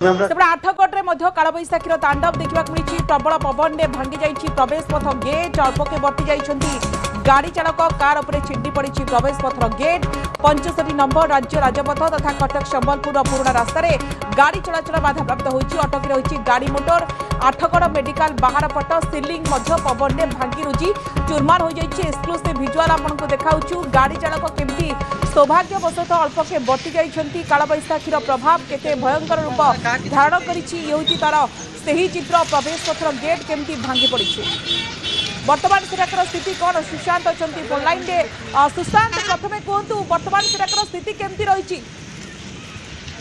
सेपटे आठगढ़ में कालबैशाखीर तांडव देखा मिली प्रबल पवन में भांगी जाइए प्रवेश पथ गेट अल्पके बर्ती जाइए गाड़ी चालक कार उपरे छिंडी पड़ी प्रवेश पथर गेट 65 नंबर राज्य राजपथ तथा कटक संबलपुर पुराणा रास्तार गाड़ी चलाचल बाधाप्राप्त होती अटकी रही गाड़ी मोटर आठगढ़ मेडिकल बाहर पट सिलिंग पवन में भांगी रुझी चुरमार हो जाइए एक्सक्लूसिव भिजुआल आपको देखाऊँ गाड़ी चालक केमती सौभाग्यवशत अल्पके बर्ती जाइए कालबैशाखीर प्रभाव केते भयंकर रूप धारण करी तार सही चित्र प्रवेश पथर गेट केमती भांगी पड़ी वर्तमान सेठाकर स्थिति कौन सुशांत अच्छा फोन लाइन रे सुशांत प्रथम कहतु वर्तमान सेठाकर स्थिति केमती रही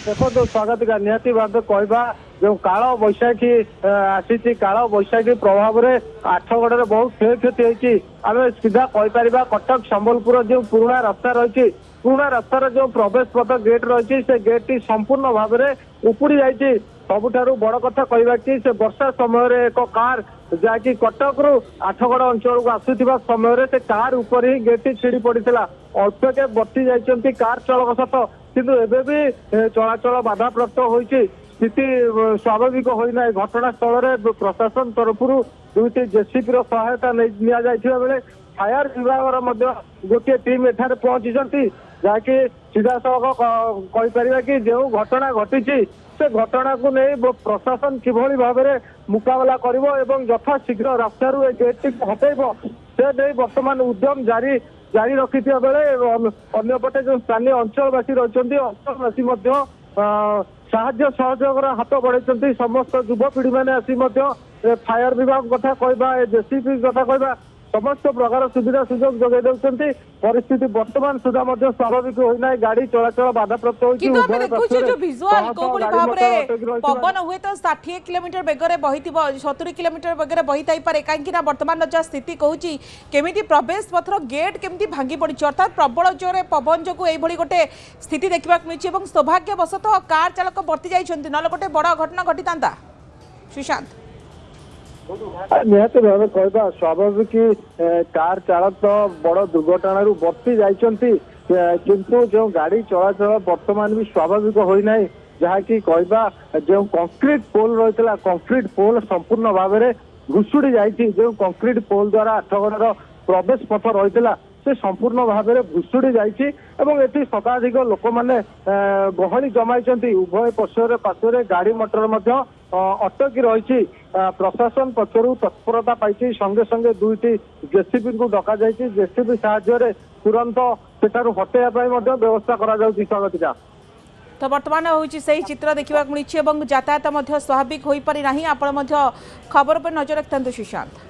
देखो स्वागत निहाती भाव कहवा जो काल बैशाखी आसी काल बैशाखी प्रभाव में आठगढ़ में बहुत क्षयक्षति होती आम सीधा कहीपर कटक संबलपुर जो पुराणा रास्ता रही पुराणा रास्तार जो प्रवेश पथ गेट रही से गेट टी संपूर्ण भाव में उपुड़ी जाइए सबुठारु बड़ कथा कहवा कि से वर्षा समय एक कार जहाँकि कटक रु आठगढ़ अंचल को आसुवा समय से कार ऊपर ही गेट टी छिड़ी पड़ा अल्पके बर्ती जाइए कार चालक सत किंतु एबे भी चलाचल बाधाप्राप्त होती स्थिति स्वाभाविक होना घटनास्थल में प्रशासन तरफ दुईटी जेसीपी सहायता बेले फायर विभाग गोटे टीम एठार पहुंची जहाँकि सीधा सड़क कहीपर कि जो घटना घटी से घटना को नहीं प्रशासन किभली भाव में मुकाबला करिवो एवं यथाशीघ्र रास्तार गेट टी हटेब से नहीं वर्तमान उद्यम जारी रखि बेले अन्यपटे जो स्थानीय अंचलवासी रही अंचलवासी साहाय्य सहयोग हाथ बढ़ाई समस्त युवपीढ़ी मैंने आसी फायर विभाग कथा कहवा जेसीपी कथा कहवा समस्त प्रकार सुविधा सुजोग जगै दउछन्ती परिस्थिति वर्तमान सुधा स्वाभाविक होना गाड़ी चलाचल बाधाप्राप्त पवन हुए तो 60 किलोमीटर बेगर बही 70 किलोमीटर बेगर बही थी पारे कहीं वर्तमान जहाँ स्थिति कहूँ केमी प्रवेश पथर गेट केमी भांगी पड़ी अर्थात प्रबल जोरे पवन जो यही गोटे स्थिति देखा मिली सौभाग्यवशत कार चालक बर्ती जाइए ना गोटे बड़ घटना घटी था सुशांत निहती भाव कहवा स्वाभाविक कार चालक तो बड़ दुर्घटना बर्ती जाइंट किंतु जो गाड़ी चलाचल वर्तमान भी स्वाभाविक होना जहाँकि कहवा जो कंक्रीट पोल रही कंक्रीट पोल संपूर्ण भाव में घुषुड़ी जाइए जो कंक्रीट पोल द्वारा आठगढ़ प्रवेश पथ रही से संपूर्ण भाव में भुशुड़ी जाइए शताधिक लोक मैंने गहली जमाई उभय पार्श्व गाड़ी मोटर अटकी रही प्रशासन पक्षर तत्परता पाई संगे संगे दुईटी जेसीपी को डक जाइए जेसीपी साहाय्य तुरंत सेठारु हटेवा व्यवस्था करा तो वर्तमान हूँ से चित्र देखा मिली यातायात स्वाभाविक हो पारि ना आपण खबर पर नजर रखता सुशांत।